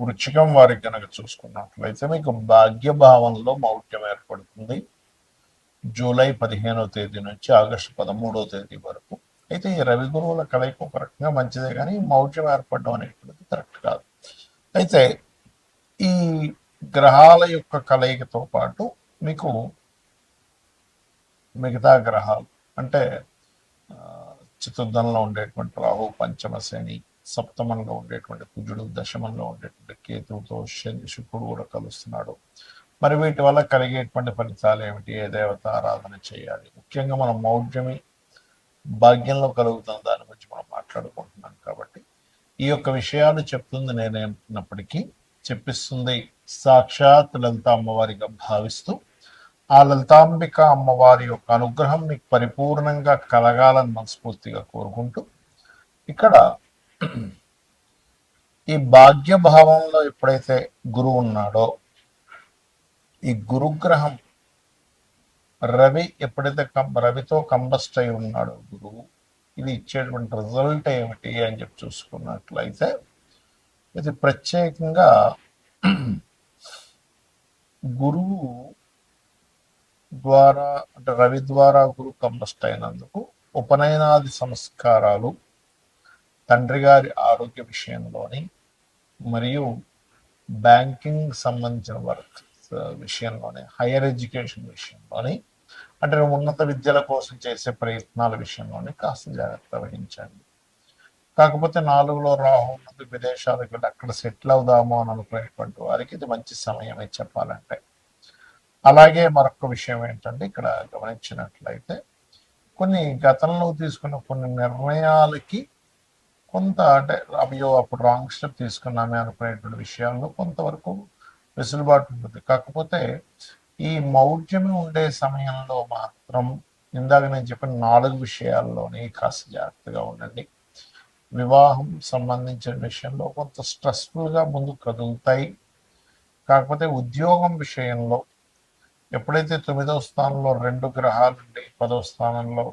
వృచ్చికం వారికి కనుక చూసుకున్నట్లయితే మీకు భాగ్యభావంలో మౌఢ్యం ఏర్పడుతుంది జూలై 15వ తేదీ నుంచి ఆగస్టు 13వ తేదీ వరకు. అయితే ఈ రవి గురువుల కలయిక ఒక రకంగా మంచిదే, కానీ మౌఢ్యం ఏర్పడడం అనేటువంటిది కరెక్ట్ కాదు. అయితే ఈ గ్రహాల యొక్క కలయికతో పాటు మీకు మిగతా గ్రహాలు అంటే చతుర్థంలో ఉండేటువంటి రాహు, పంచమ శని, సప్తమంలో ఉండేటువంటి కుజుడు, దశమంలో ఉండేటువంటి కేతువుతో శుక్రుడు కూడా కలుస్తున్నాడు. మరి వీటి వల్ల కలిగేటువంటి ఫలితాలు ఏమిటి, ఏ దేవత ఆరాధన చేయాలి, ముఖ్యంగా మనం మౌఢ్యమి భాగ్యంలో కలుగుతున్న దాని గురించి మనం మాట్లాడుకుంటున్నాం కాబట్టి ఈ యొక్క విషయాలు చెప్తుంది నేనేంటున్నప్పటికీ చెప్పిస్తుంది సాక్షాత్ లలిత అమ్మవారిగా భావిస్తూ ఆ లలితాంబిక అమ్మవారి యొక్క అనుగ్రహం మీకు పరిపూర్ణంగా కలగాలని మనస్ఫూర్తిగా కోరుకుంటూ ఇక్కడ ఈ భాగ్యభావంలో ఎప్పుడైతే గురువు ఉన్నాడో ఈ గురుగ్రహం రవి ఎప్పుడైతే రవితో కంబస్ట్ అయి ఉన్నాడో గురువు, ఇది ఇచ్చేటువంటి రిజల్ట్ ఏమిటి అని చెప్పి చూసుకున్నట్లయితే ఇది ప్రత్యేకంగా గురువు ద్వారా అంటే రవి ద్వారా గురువు కంబస్ట్ అయినందుకు ఉపనయనాది సంస్కారాలు, తండ్రి గారి ఆరోగ్య విషయంలోని మరియు బ్యాంకింగ్ సంబంధించిన వర్క్ విషయంలోని, హైయర్ ఎడ్యుకేషన్ విషయంలోని, అంటే ఉన్నత విద్యల కోసం చేసే ప్రయత్నాల విషయంలోని కాస్త జాగ్రత్త వహించండి. కాకపోతే 4లో రాహు ఉన్నది, విదేశాలకు వెళ్ళి అక్కడ సెటిల్ అవుదాము అని అనుకునేటువంటి వారికి ఇది మంచి సమయమే చెప్పాలంటే. అలాగే మరొక విషయం ఏంటంటే ఇక్కడ గమనించినట్లయితే కొన్ని గతంలో తీసుకున్న కొన్ని నిర్ణయాలకి కొంత అంటే అయ్యో అప్పుడు రాంగ్ స్టెప్ తీసుకున్నామే అనుకునేటువంటి విషయాల్లో కొంతవరకు వెసులుబాటు ఉంటుంది. కాకపోతే ఈ మౌఢ్యమి ఉండే సమయంలో మాత్రం ఇందాక నేను చెప్పిన 4 విషయాల్లోనే కాస్త జాగ్రత్తగా ఉండండి. వివాహం సంబంధించిన విషయంలో కొంత స్ట్రెస్ఫుల్గా ముందు కదులుతాయి. కాకపోతే ఉద్యోగం విషయంలో ఎప్పుడైతే 9వ స్థానంలో 2 గ్రహాలు ఉండి 10వ స్థానంలో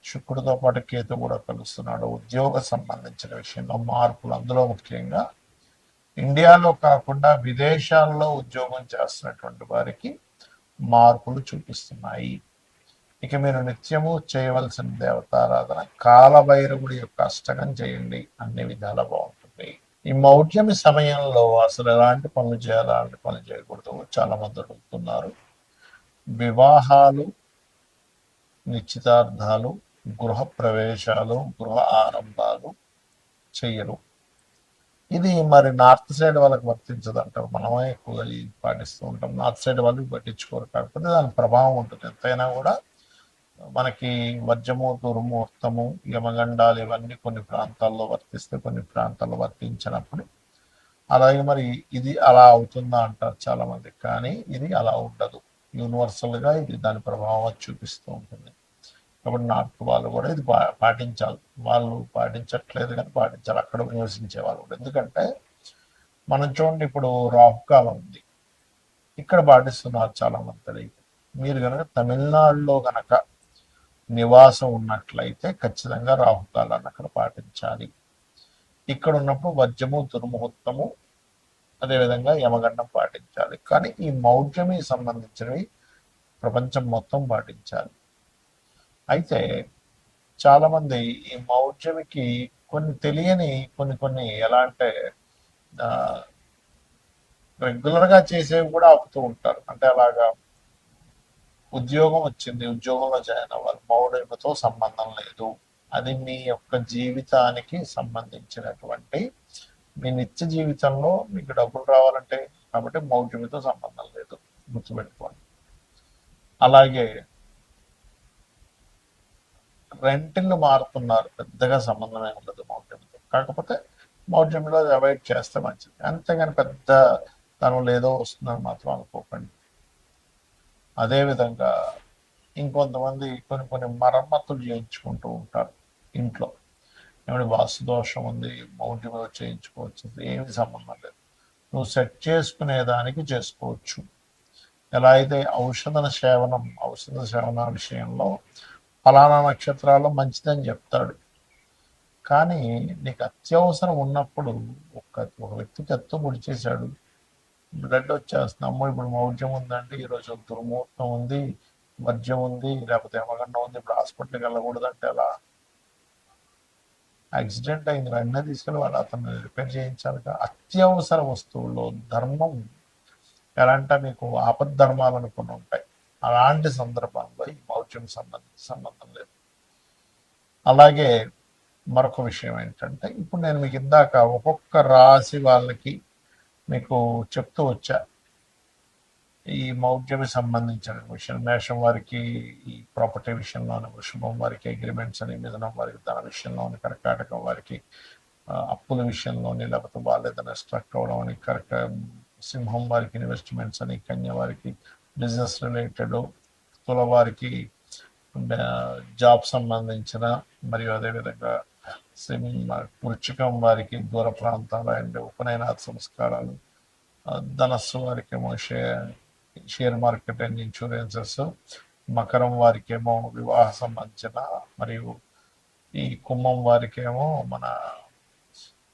శుక్రుడితో పాటు కేతు కూడా కలుస్తున్నాడు, ఉద్యోగ సంబంధించిన విషయంలో మార్పులు, అందులో ముఖ్యంగా ఇండియాలో కాకుండా విదేశాల్లో ఉద్యోగం చేస్తున్నటువంటి వారికి మార్పులు చూపిస్తున్నాయి. ఇక మీరు నిత్యము చేయవలసిన దేవతారాధన కాలభైరవుడి యొక్క అష్టకం చేయండి, అన్ని విధాల బాగుంటుంది. ఈ మౌఢ్యమి సమయంలో అసలు ఎలాంటి పనులు చేయాలి, అలాంటి పనులు చేయకూడదు చాలా మంది అడుగుతున్నారు. వివాహాలు, నిశ్చితార్థాలు, గృహ ప్రవేశాలు, గృహ ఆరంభాలు చెయ్యరు. ఇది మరి నార్త్ సైడ్ వాళ్ళకి వర్తించదు అంటారు, మనమే ఎక్కువగా పాటిస్తూ ఉంటాం. నార్త్ సైడ్ వాళ్ళు పట్టించుకోరు, కాకపోతే దాని ప్రభావం ఉంటుంది. ఎంతైనా కూడా మనకి వర్జము, దుర్ముహూర్తము, యమగండాలు ఇవన్నీ కొన్ని ప్రాంతాల్లో వర్తిస్తే కొన్ని ప్రాంతాల్లో వర్తించినప్పుడు అలాగే మరి ఇది అలా అవుతుందా అంటారు చాలా మంది, కానీ ఇది అలా ఉండదు. యూనివర్సల్గా ఇది దాని ప్రభావం చూపిస్తూ ఉంటుంది. కాబట్టి నార్త్ వాళ్ళు కూడా ఇది పాటించాలి. వాళ్ళు పాటించట్లేదు కానీ పాటించాలి, అక్కడ నివసించే వాళ్ళు కూడా. ఎందుకంటే మనం చూడండి, ఇప్పుడు రాహుకాలం ఉంది, ఇక్కడ పాటిస్తున్నారు చాలా మంది తెలియదు. మీరు కనుక తమిళనాడులో కనుక నివాసం ఉన్నట్లయితే ఖచ్చితంగా రాహుకాలాన్ని అక్కడ పాటించాలి. ఇక్కడ ఉన్నప్పుడు వజ్రము, దుర్ముహూర్తము, అదేవిధంగా యమగండం పాటించాలి. కానీ ఈ మౌఢ్యమి సంబంధించినవి ప్రపంచం మొత్తం పాటించాలి. అయితే చాలామంది ఈ మౌఢ్యమికి కొన్ని తెలియని కొన్ని ఎలా అంటే రెగ్యులర్గా చేసేవి కూడా ఆపుతూ ఉంటారు. అంటే అలాగా ఉద్యోగం వచ్చింది, ఉద్యోగంలో జాయిన్ అవ్వాలి, మౌఢ్యమితో సంబంధం లేదు, అది మీ యొక్క జీవితానికి సంబంధించినటువంటి మీ నిత్య జీవితంలో మీకు డబ్బులు రావాలంటే కాబట్టి మౌఢ్యమితో సంబంధం లేదు, గుర్తుపెట్టుకోండి. అలాగే రెంటిల్లు మారుతున్నారు, పెద్దగా సంబంధమే ఉండదు మౌఢ్యంతో. కాకపోతే మౌఢ్యంలో అవాయిడ్ చేస్తే మంచిది, అంతేగాని పెద్ద తను ఏదో వస్తుందని మాత్రం అనుకోకండి. అదేవిధంగా ఇంకొంతమంది కొన్ని మరమ్మతులు చేయించుకుంటూ ఉంటారు ఇంట్లో. ఏమైనా వాస్తు దోషం ఉంది, మౌఢ్యంలో చేయించుకోవచ్చు, ఏమి సంబంధం లేదు. నువ్వు సెట్ చేసుకునేదానికి చేసుకోవచ్చు. ఎలా అయితే ఔషధ సేవన విషయంలో ఫలానా నక్షత్రాల్లో మంచిదని చెప్తాడు, కానీ నీకు అత్యవసరం ఉన్నప్పుడు ఒక వ్యక్తికి ఎత్తు పొడి చేశాడు, బ్లడ్ వచ్చేస్తుంది, అమ్మో ఇప్పుడు మౌఢ్యం ఉందండి, ఈరోజు దుర్ముహూర్తం ఉంది, వర్జ్యం ఉంది, లేకపోతే ఏమగండం ఉంది, ఇప్పుడు హాస్పిటల్కి వెళ్ళకూడదంటే అలా యాక్సిడెంట్ అయింది, వెంటనే తీసుకెళ్ళి వాళ్ళు అతను రిపేర్ చేయించాలిగా. అత్యవసర వస్తువుల్లో ధర్మం ఎలా అంటే మీకు ఆపద్ధర్మాలు అనుకుని ఉంటాయి, అలాంటి సందర్భంలో ఈ మౌఢ్యం సంబంధం లేదు. అలాగే మరొక విషయం ఏంటంటే, ఇప్పుడు నేను మీకు ఇందాక ఒక్కొక్క రాశి వాళ్ళకి మీకు చెప్తూ వచ్చా ఈ మౌఢ్యమి సంబంధించిన విషయం. మేషం వారికి ఈ ప్రాపర్టీ విషయంలోని, వృషభం వారికి అగ్రిమెంట్స్ అని, మిథునం వారికి ధన విషయంలోని, కర్కాటకం వారికి అప్పుల విషయంలోని, లేకపోతే వాళ్ళు ఏదైనా స్ట్రక్ అవడం అని, సింహం వారికి ఇన్వెస్ట్మెంట్స్ అని, కన్య వారికి బిజినెస్ రిలేటెడ్, తుల వారికి జాబ్ సంబంధించిన, మరియు అదేవిధంగా వృచ్చికం వారికి దూర ప్రాంతాల అండ్ ఉపనయనాథ సంస్కారాలు, ధనస్సు వారికి ఏమో షేర్ మార్కెట్ అండ్ ఇన్సూరెన్సెస్, మకరం వారికేమో వివాహ సంబంధించిన, మరియు ఈ కుంభం వారికేమో మన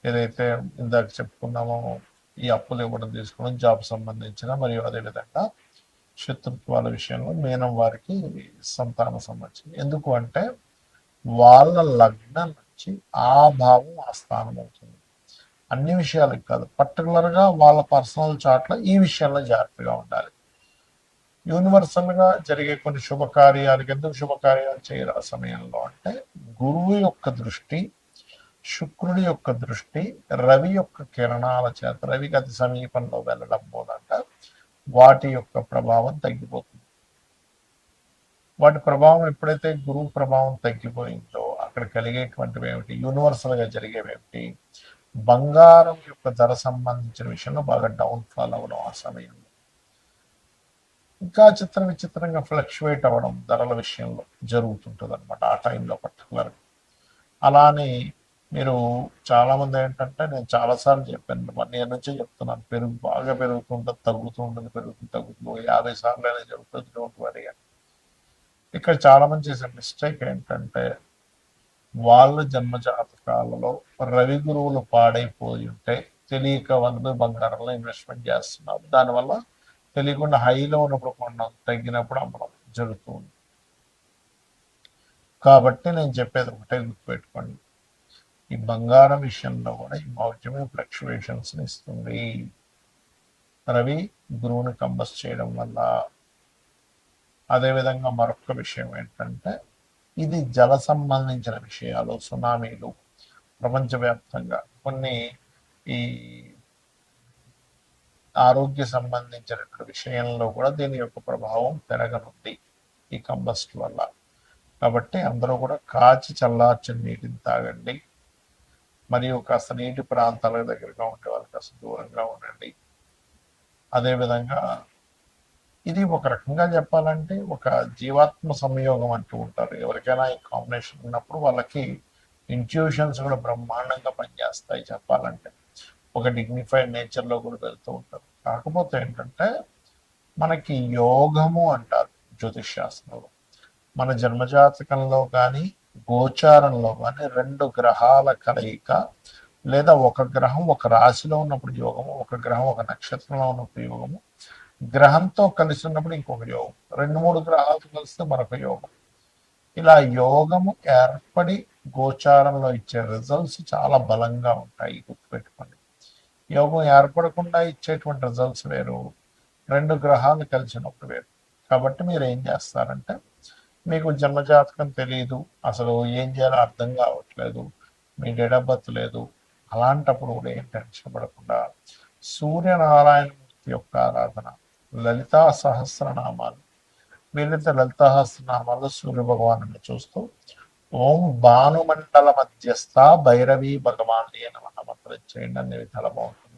ఏదైతే ఇందాక చెప్పుకున్నామో ఈ అప్పులు ఇవ్వడం తీసుకోవడం, జాబ్ సంబంధించిన, మరియు అదేవిధంగా శత్రుత్వాల విషయంలో మీనం వారికి సంతాన సంబంధించింది. ఎందుకు అంటే వాళ్ళ లగ్నం నుంచి ఆ భావం ఆ స్థానం అవుతుంది. అన్ని విషయాలకు కాదు, పర్టికులర్గా వాళ్ళ పర్సనల్ చార్ట్లో ఈ విషయంలో జాగ్రత్తగా ఉండాలి. యూనివర్సల్గా జరిగే కొన్ని శుభకార్యాలకు ఎందుకు శుభకార్యాలు చేయరు ఆ సమయంలో అంటే, గురువు యొక్క దృష్టి, శుక్రుడి యొక్క దృష్టి, రవి యొక్క కిరణాల చేత, రవికి అతి సమీపంలో వెళ్ళడం మూలంగా వాటి యొక్క ప్రభావం తగ్గిపోతుంది. వాటి ప్రభావం ఎప్పుడైతే గురువు ప్రభావం తగ్గిపోయిందో అక్కడ కలిగేటువంటివి ఏమిటి, యూనివర్సల్గా జరిగేవేమిటి, బంగారం యొక్క ధర సంబంధించిన విషయంలో బాగా డౌన్ఫాల్ అవ్వడం ఆ సమయంలో, ఇంకా విచిత్రంగా ఫ్లక్చువేట్ అవ్వడం ధరల విషయంలో జరుగుతుంటుంది అనమాట ఆ టైంలో పర్టికులర్గా. అలానే మీరు చాలామంది ఏంటంటే, నేను చాలాసార్లు చెప్పాను, 1 year నుంచి చెప్తున్నాను, బాగా పెరుగుతుంటుంది, తగ్గుతూ ఉంటుంది, తగ్గుతుంది, 50 సార్లు అనేది జరుగుతుంది, డోంట్ వరీ అని. ఇక్కడ చాలామంది చేసే మిస్టేక్ ఏంటంటే, వాళ్ళ జన్మజాతకాలలో రవి గురువులు పాడైపోయి ఉంటే తెలియక వాళ్ళు బంగారంలో ఇన్వెస్ట్మెంట్ చేస్తున్నారు. దానివల్ల తెలియకుండా హైలో ఉన్నప్పుడు కొనడం, తగ్గినప్పుడు అమ్మడం జరుగుతుంది. కాబట్టి నేను చెప్పేది ఒకటే గుర్తుపెట్టుకోండి, ఈ బంగారం విషయంలో కూడా ఈ మౌఢ్యమే ఫ్లక్చువేషన్స్ ఇస్తుంది. రవి గురువుని కంబస్ చేయడం వల్ల. అదేవిధంగా మరొక విషయం ఏంటంటే, ఇది జల సంబంధించిన విషయాలు, సునామీలు, ప్రపంచవ్యాప్తంగా కొన్ని ఈ ఆరోగ్య సంబంధించిన విషయంలో కూడా దీని యొక్క ప్రభావం పెరగనుంది ఈ కంబస్ట్ వల్ల. కాబట్టి అందరూ కూడా కాచి చల్లార్చిన నీటిని తాగండి, మరియు కాస్త నీటి ప్రాంతాల దగ్గరగా ఉండే వాళ్ళు కాస్త దూరంగా ఉండండి. అదేవిధంగా ఇది ఒక రకంగా చెప్పాలంటే ఒక జీవాత్మ సంయోగం అంటూ ఉంటారు. ఎవరికైనా ఈ కాంబినేషన్ ఉన్నప్పుడు వాళ్ళకి ఇంట్యూషన్స్ కూడా బ్రహ్మాండంగా పనిచేస్తాయి చెప్పాలంటే. ఒక డిగ్నిఫైడ్ నేచర్లో కూడా వెళ్తూ ఉంటారు. కాకపోతే ఏంటంటే, మనకి యోగము అంటారు జ్యోతిష్ శాస్త్రంలో. మన జన్మజాతకంలో కానీ గోచారంలో కానీ 2 గ్రహాల కలయిక, లేదా ఒక గ్రహం ఒక రాశిలో ఉన్నప్పుడు యోగము, ఒక గ్రహం ఒక నక్షత్రంలో ఉన్నప్పుడు యోగము, గ్రహంతో కలిసి ఉన్నప్పుడు ఇంకొక యోగం, 2-3 గ్రహాలతో కలిస్తే మరొక యోగం. ఇలా యోగము ఏర్పడి గోచారంలో ఇచ్చే రిజల్ట్స్ చాలా బలంగా ఉంటాయి, గుర్తుపెట్టుకోండి. యోగం ఏర్పడకుండా ఇచ్చేటువంటి రిజల్ట్స్ వేరు, 2 గ్రహాలు కలిసినప్పుడు వేరు. కాబట్టి మీరు ఏం చేస్తారంటే, మీకు జన్మజాతకం తెలియదు, అసలు ఏం చేయాలో అర్థం కావట్లేదు, మీ డేట్ ఆఫ్ బర్త్ లేదు, అలాంటప్పుడు కూడా ఏం టెన్షన్ పడకుండా సూర్యనారాయణమూర్తి యొక్క ఆరాధన, లలితా సహస్రనామాలు, వీలైతే లలితా సహస్రనామాల్లో సూర్య భగవాను చూస్తూ ఓం భానుమండల మధ్యస్థ భైరవీ భగవాన్ నమః మంత్రం చేయండి, అన్ని విధాలు బాగుంటుంది.